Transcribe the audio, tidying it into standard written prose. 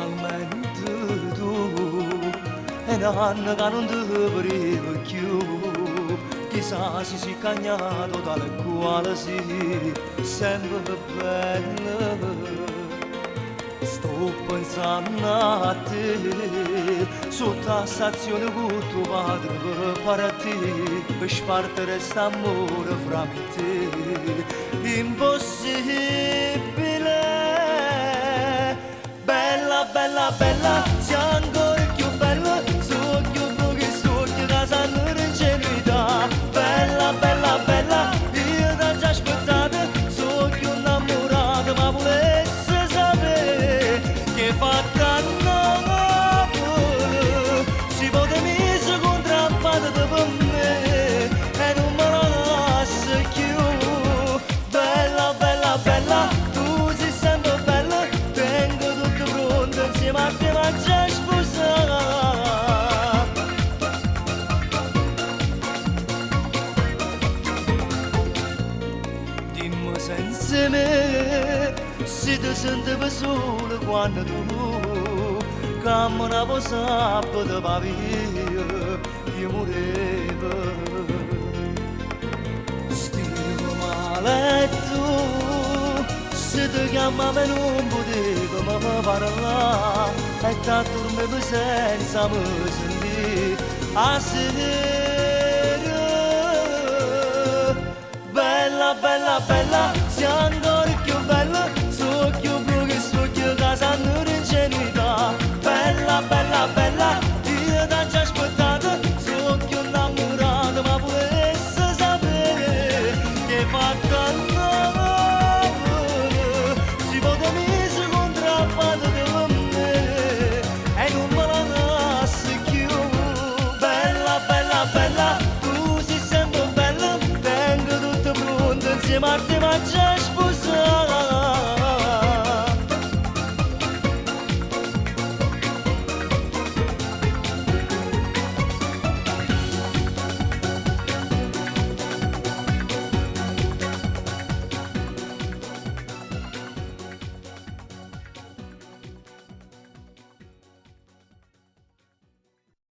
finalmente tu e nanno che non ti volevo più, chissà se si cagnato dal quale si sempre bella. Sto pensando a te, sotto la stazione con tuo padre per partire, per spartere st'amore fra me e te. Impossibile, bella, bella, bella, sei ancora più bella, so più che so che la sanno l'ingenuità. Bella, bella, bella, io t'ho già aspettato, so più innamorato, ma volesse sapere che fatta a Napoli, si poteva mise contrappato per me e non me lo lascio più. Bella, bella, bella, tu sei sempre bella, tengo tutto pronto insieme a te ma già sposata. Dimmi senza me se ti sentivo solo quando tu camminavo sabato da via io morevo. Stavo male e tu se ti chiamavo non potevo mi parlare e ti addormevo senza me sentire a sera. Bella, bella, bella, sei ancora più bella, so più blu che so che sanno l'ingenuità. Bella, bella, bella, io t'ho già aspettato, so più innamorato, ma volesse sapere che fatta a Napoli, si poteva mise contrappato per me e non me la lascio più. Bella, bella, bella, tu sei sempre bella, tengo tutto pronto insieme a te ma già